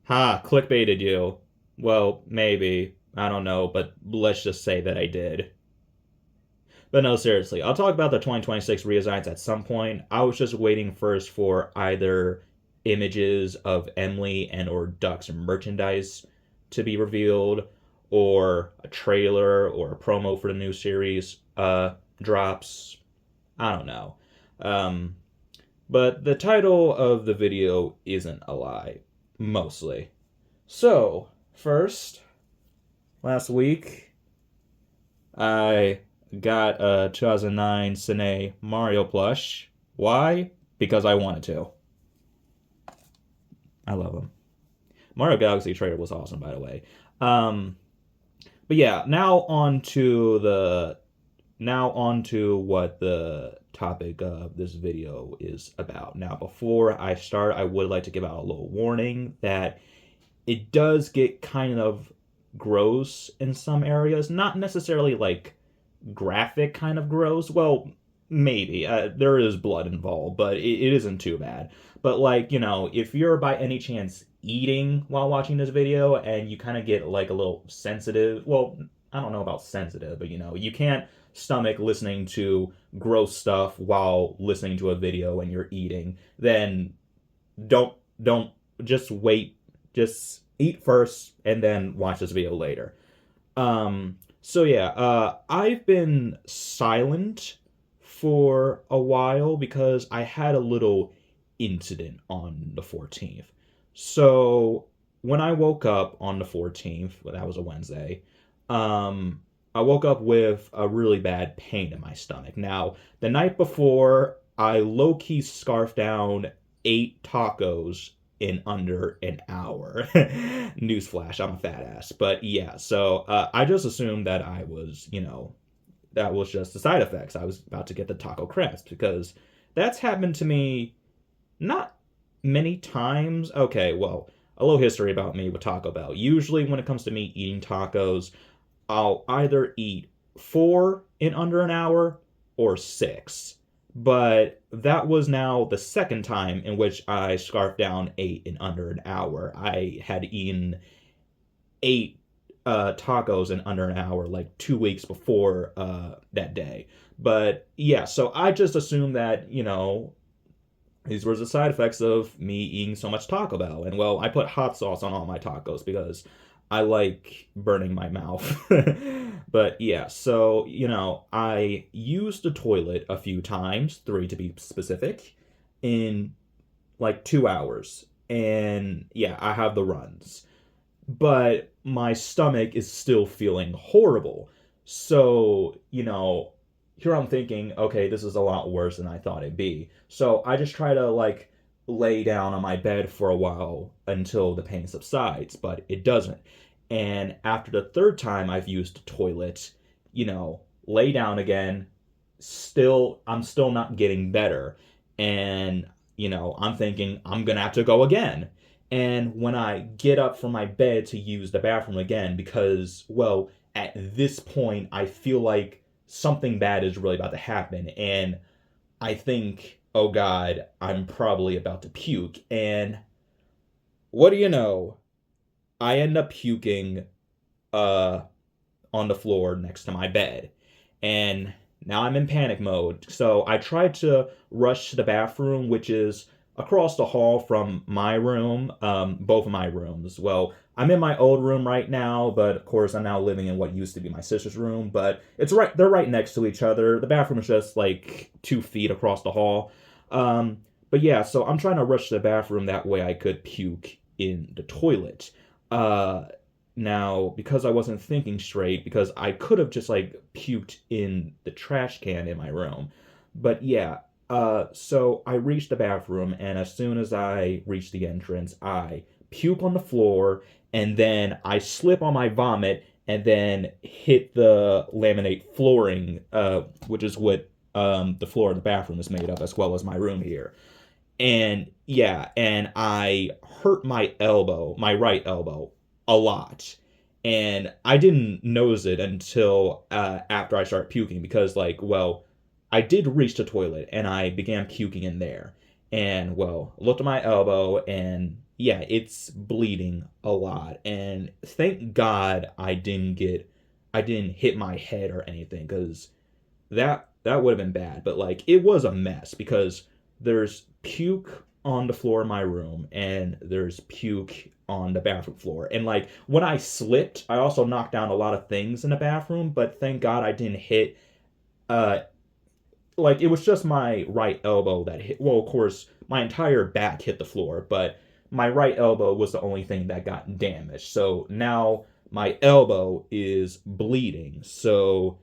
Ha, clickbaited you. Well, maybe. I don't know, but let's just say that I did. But no, seriously, I'll talk about the 2026 redesigns at some point. I was just waiting first for either images of Emily and or Duck's merchandise to be revealed, or a trailer or a promo for the new series drops. I don't know. Um, but the title of the video isn't a lie, mostly. So, first, last week, I got a 2009 Cine Mario plush. Why? Because I wanted to. I love him. Mario Galaxy trailer was awesome, by the way. Um, but yeah, now on to what the topic of this video is about. Now, before I start, I would like to give out a little warning that it does get kind of gross in some areas. Not necessarily like graphic kind of gross. Well, maybe. There is blood involved, but it isn't too bad. But, like, if you're by any chance eating while watching this video and you kind of get like a little sensitive, well, I don't know about sensitive, but you can't stomach listening to gross stuff while listening to a video and you're eating, then don't just wait, just eat first and then watch this video later. So yeah, I've been silent for a while because I had a little incident on the 14th. So when I woke up on the 14th, well, that was a Wednesday, I woke up with a really bad pain in my stomach. Now, the night before, I low key scarfed down 8 tacos in under an hour. Newsflash, I'm a fat ass. But yeah, so I just assumed that that was just the side effects. I was about to get the taco crabs because that's happened to me not many times. Okay, well, a little history about me with Taco Bell. Usually, when it comes to me eating tacos, I'll either eat four in under an hour or six. But that was now the second time in which I scarfed down 8 in under an hour. I had eaten 8 tacos in under an hour like 2 weeks before that day. But yeah, so I just assumed that, these were the side effects of me eating so much Taco Bell. And well, I put hot sauce on all my tacos because I like burning my mouth. But yeah, so, I used the toilet a few times, three to be specific, in like 2 hours. And yeah, I have the runs. But my stomach is still feeling horrible. So, here I'm thinking, okay, this is a lot worse than I thought it'd be. So I just try to like lay down on my bed for a while until the pain subsides, but it doesn't. And after the third time I've used the toilet, lay down again, I'm still not getting better. And, I'm thinking I'm gonna have to go again. And when I get up from my bed to use the bathroom again, because, well, at this point, I feel like something bad is really about to happen. And I think, oh God, I'm probably about to puke. And what do you know? I end up puking uh, on the floor next to my bed. And now I'm in panic mode. So I tried to rush to the bathroom, which is across the hall from my room, both of my rooms. Well, I'm in my old room right now, but of course I'm now living in what used to be my sister's room. But they're right next to each other. The bathroom is just like 2 feet across the hall. But yeah, so I'm trying to rush to the bathroom that way I could puke in the toilet. Uh, Now, because I wasn't thinking straight, because I could have just like puked in the trash can in my room. But yeah, so I reached the bathroom, and as soon as I reached the entrance, I puke on the floor, and then I slip on my vomit, and then hit the laminate flooring, which is what the floor of the bathroom is made of, as well as my room here. And yeah, and I hurt my right elbow, a lot. And I didn't notice it until after I started puking because, like, well, I did reach the toilet and I began puking in there. And, well, looked at my elbow and yeah, it's bleeding a lot. And thank God I didn't hit my head or anything, because that would have been bad. But like, it was a mess because there's puke on the floor in my room and there's puke on the bathroom floor. And like, when I slipped, I also knocked down a lot of things in the bathroom, but thank God I didn't hit uh like, it was just my right elbow that hit. Well, of course, my entire back hit the floor, but my right elbow was the only thing that got damaged. So now my elbow is bleeding. So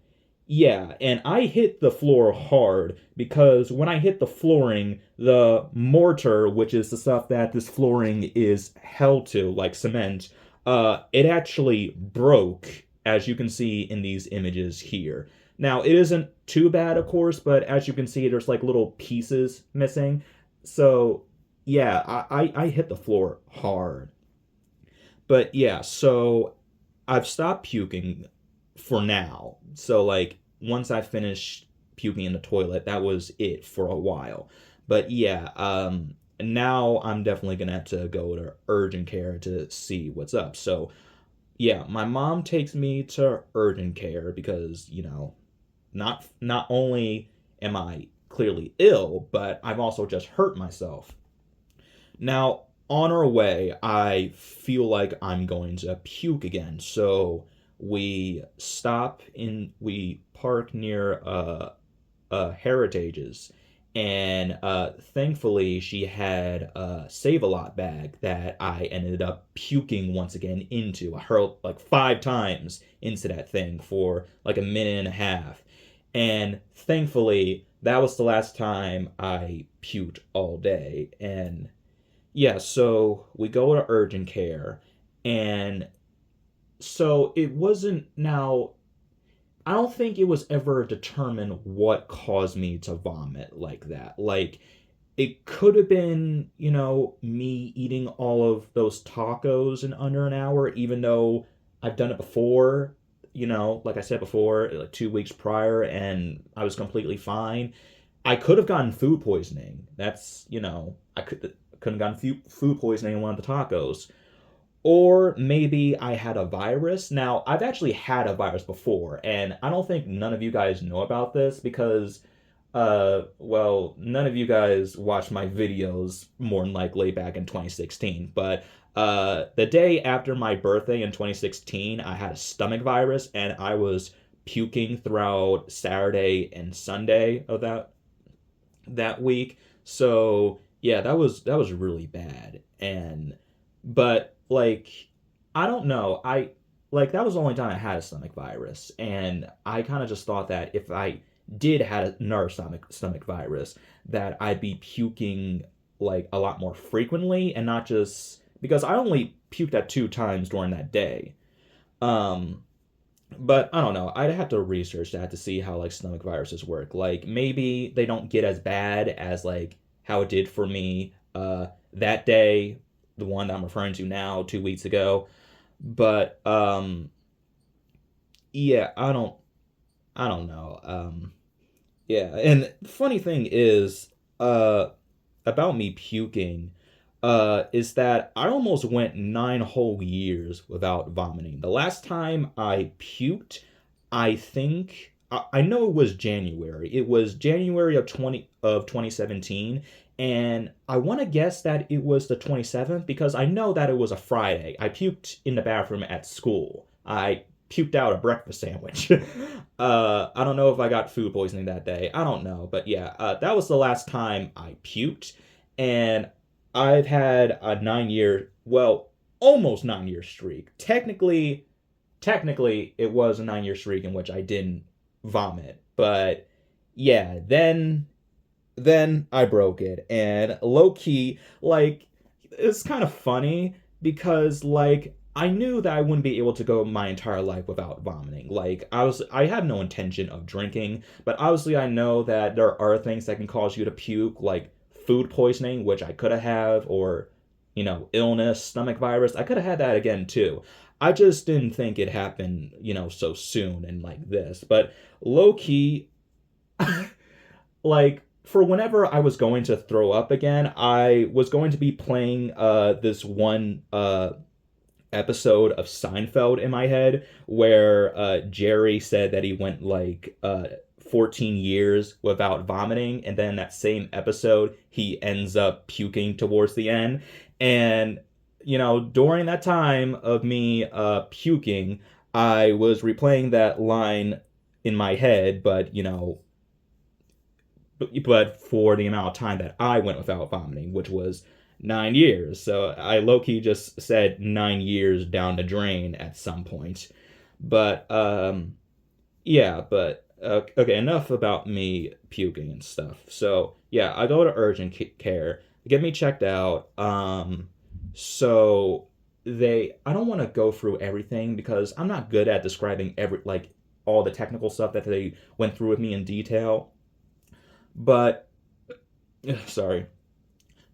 yeah, and I hit the floor hard because when I hit the flooring, the mortar, which is the stuff that this flooring is held to, like cement, it actually broke, as you can see in these images here. Now, it isn't too bad, of course, but as you can see, there's like little pieces missing. So, yeah, I hit the floor hard. But yeah, so I've stopped puking for now. So, like, once I finished puking in the toilet, that was it for a while. But yeah, now I'm definitely gonna have to go to urgent care to see what's up. So, yeah, my mom takes me to urgent care because, not only am I clearly ill, but I've also just hurt myself. Now, on our way, I feel like I'm going to puke again. So we park near Heritage's, and thankfully she had a Save a Lot bag that I ended up puking once again into. I hurled like 5 times into that thing for like a minute and a half, and thankfully that was the last time I puked all day. And yeah, so we go to urgent care, and so it wasn't now. I don't think it was ever determined what caused me to vomit like that. Like, it could have been, me eating all of those tacos in under an hour, even though I've done it before, like I said before, like 2 weeks prior, and I was completely fine. I could have gotten food poisoning. That's, couldn't have gotten food poisoning in one of the tacos. Or maybe I had a virus. Now, I've actually had a virus before, and I don't think none of you guys know about this because, well, none of you guys watched my videos more than likely back in 2016. But the day after my birthday in 2016, I had a stomach virus, and I was puking throughout Saturday and Sunday of that week. So yeah, that was really bad. And but like, I don't know. I like, that was the only time I had a stomach virus, and I kind of just thought that if I did had another stomach virus, that I'd be puking like a lot more frequently, and not just because I only puked at 2 times during that day. Um, but I don't know. I'd have to research that to see how like stomach viruses work. Like, maybe they don't get as bad as like how it did for me that day, the one that I'm referring to now, 2 weeks ago. But yeah, I don't know. Yeah, and funny thing is, uh about me puking, is that I almost went 9 whole years without vomiting. The last time I puked, I think I know it was January. It was January of 2017, and I want to guess that it was the 27th because I know that it was a Friday. I puked in the bathroom at school. I puked out a breakfast sandwich. I don't know if I got food poisoning that day. I don't know, but yeah, that was the last time I puked, and I've had a 9 year, well, almost 9 year streak. Technically, it was a 9 year streak in which I didn't vomit, but yeah, then I broke it, and low key, like, it's kind of funny because like, I knew that I wouldn't be able to go my entire life without vomiting. Like, I had no intention of drinking, but obviously I know that there are things that can cause you to puke, like food poisoning, which I could have, or illness, stomach virus. I could have had that again too. I just didn't think it happened, so soon and like this. But low key, like, for whenever I was going to throw up again, I was going to be playing this one episode of Seinfeld in my head where Jerry said that he went like 14 years without vomiting, and then that same episode he ends up puking towards the end. And during that time of me puking, I was replaying that line in my head, but for the amount of time that I went without vomiting, which was 9 years. So I low key just said 9 years down the drain at some point. But yeah, but okay, enough about me puking and stuff. So yeah, I go to urgent care, get me checked out. So I don't want to go through everything because I'm not good at describing all the technical stuff that they went through with me in detail. But sorry,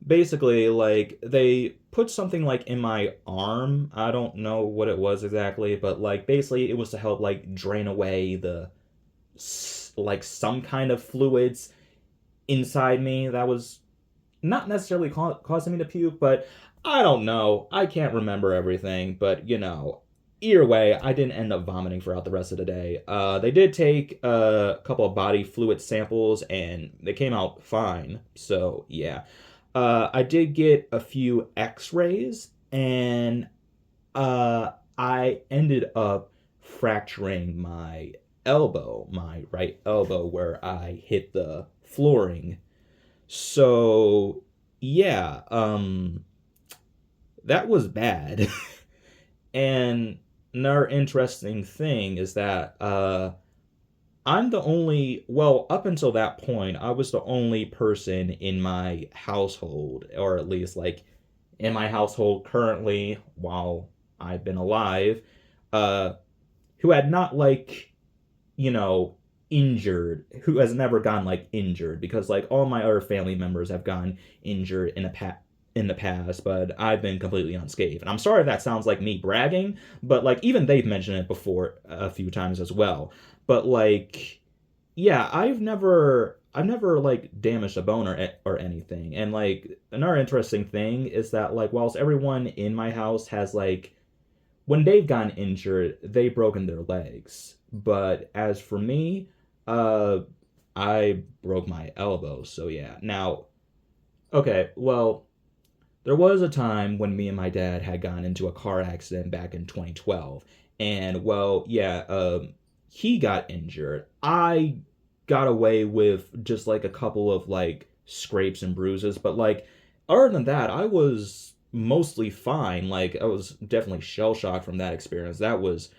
basically like they put something like in my arm. I don't know what it was exactly, but like basically it was to help like drain away the like some kind of fluids inside me that was not necessarily causing me to puke, but I don't know. I can't remember everything, but either way, I didn't end up vomiting throughout the rest of the day. They did take a couple of body fluid samples, and they came out fine. So yeah, I did get a few X-rays, and I ended up fracturing my right elbow, where I hit the flooring. So yeah, that was bad. And another interesting thing is that I'm the only, well, up until that point, I was the only person in my household, or at least like in my household currently while I've been alive, uh, who had not like, you know, who has never gone like injured, because like all my other family members have gone injured in the past, but I've been completely unscathed. And I'm sorry if that sounds like me bragging, but like even they've mentioned it before a few times as well. But like, yeah, I've never like damaged a bone or anything. And like another interesting thing is that like whilst everyone in my house has like when they've gotten injured, they've broken their legs. But as for me, uh, I broke my elbow. So yeah. Now, okay, well, there was a time when me and my dad had gotten into a car accident back in 2012. And well, yeah, he got injured. I got away with just like a couple of like scrapes and bruises, but like other than that, I was mostly fine. Like I was definitely shell shocked from that experience. That was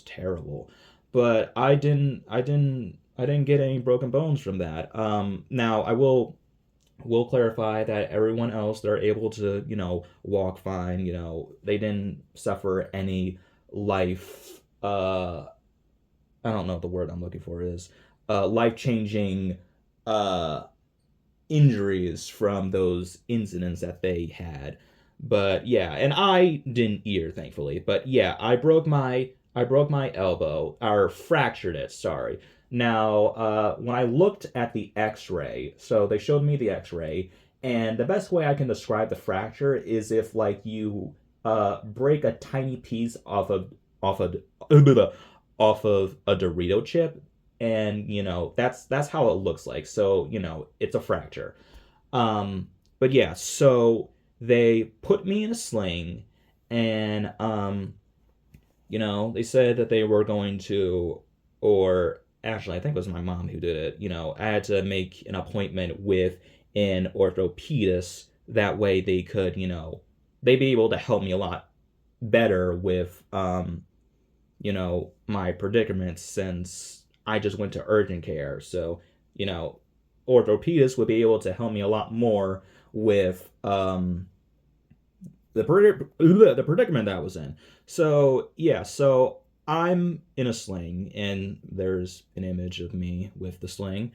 terrible. But I didn't get any broken bones from that. Now I will clarify that everyone else, they're able to walk fine. They didn't suffer any life I don't know what the word I'm looking for is, life changing uh injuries from those incidents that they had. But yeah, and I didn't either, thankfully. But yeah, I broke my elbow, or fractured it, sorry. Now, when I looked at the X-ray, so they showed me the X-ray, and the best way I can describe the fracture is if like you break a tiny piece off of off of a Dorito chip, and that's how it looks like. So it's a fracture. But yeah, so they put me in a sling, and they said that they were going to, or actually, I think it was my mom who did it. I had to make an appointment with an orthopedist. That way they could, they'd be able to help me a lot better with, my predicament, since I just went to urgent care. So, you know, orthopedists would be able to help me a lot more with the predicament that I was in. So yeah, so I'm in a sling, and there's an image of me with the sling,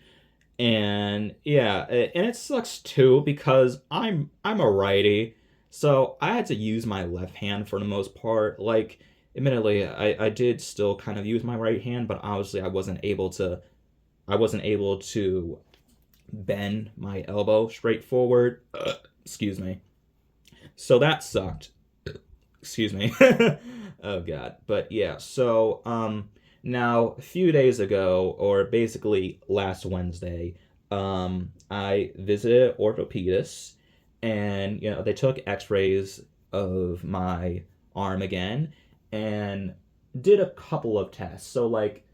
and yeah, and it sucks too because I'm a righty, so I had to use my left hand for the most part. Like, admittedly, I did still kind of use my right hand, but obviously I wasn't able to. I wasn't able to bend my elbow straight forward. Excuse me. So that sucked. Excuse me. Oh god. But yeah, so now a few days ago, or basically last Wednesday, I visited orthopedist, and they took x-rays of my arm again and did a couple of tests. So like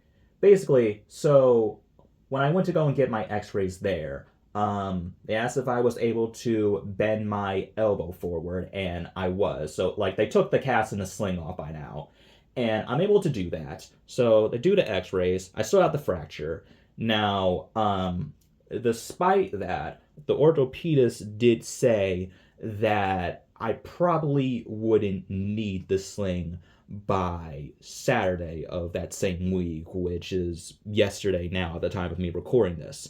basically, so when I went to go and get my x-rays there, they asked if I was able to bend my elbow forward, and I was. So, like, they took the cast and the sling off by now, and I'm able to do that. So, they do the x rays. I still have the fracture. Now, despite that, the orthopedist did say that I probably wouldn't need the sling by Saturday of that same week, which is yesterday now at the time of me recording this.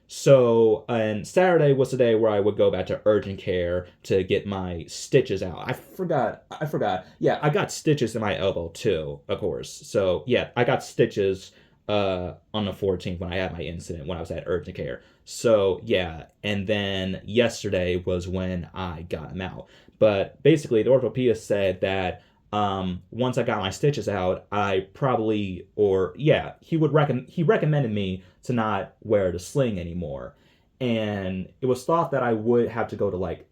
So, and Saturday was the day where I would go back to urgent care to get my stitches out. I forgot. Yeah, I got stitches in my elbow too, of course. So, yeah, I got stitches on the 14th when I had my incident when I was at urgent care. So, yeah, and then yesterday was when I got them out. But basically, the orthopedist said that once I got my stitches out, I probably, or yeah, he recommended me to not wear the sling anymore, and it was thought that I would have to go to like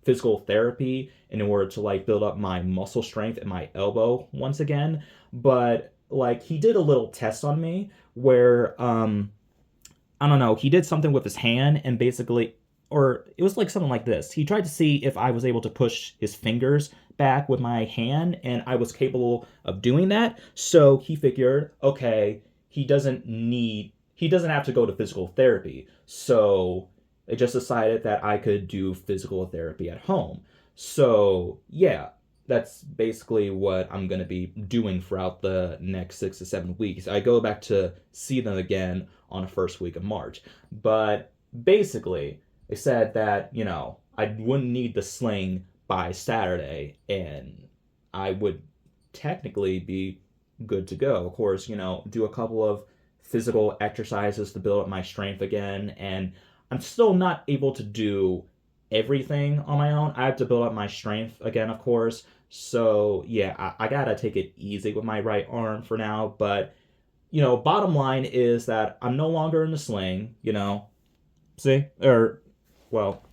physical therapy in order to like build up my muscle strength in my elbow once again. But like he did a little test on me where I don't know, he did something with his hand and basically, or it was like something like this. He tried to see if I was able to push his fingers back with my hand, and I was capable of doing that. So he figured, okay, he doesn't have to go to physical therapy. So they just decided that I could do physical therapy at home. So yeah, that's basically what I'm going to be doing throughout the next 6 to 7 weeks. I go back to see them again on the first week of March. But basically, they said that, I wouldn't need the sling by Saturday, and I would technically be good to go. Of course, do a couple of physical exercises to build up my strength again, and I'm still not able to do everything on my own. I have to build up my strength again, of course. So, yeah, I gotta take it easy with my right arm for now, but bottom line is that I'm no longer in the sling. See? Or, well,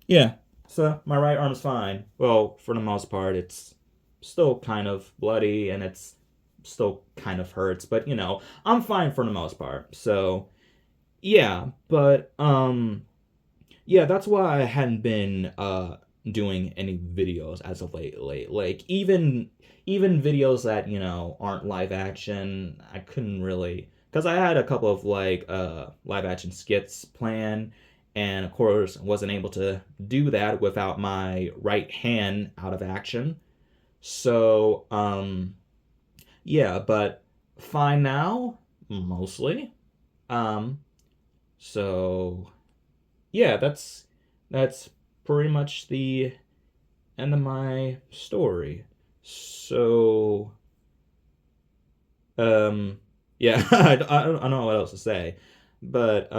yeah. So my right arm's fine. Well, for the most part, it's still kind of bloody and it's still kind of hurts, but I'm fine for the most part. So yeah, but yeah, that's why I hadn't been doing any videos as of late. Like even videos that, aren't live action, I couldn't really, because I had a couple of like live action skits planned, and of course wasn't able to do that without my right hand out of action. So yeah, but fine now, mostly. Um so yeah, that's pretty much the end of my story. So yeah, I don't know what else to say, but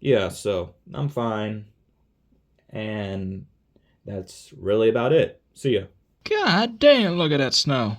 yeah, so I'm fine, and that's really about it. See ya. God damn, look at that snow.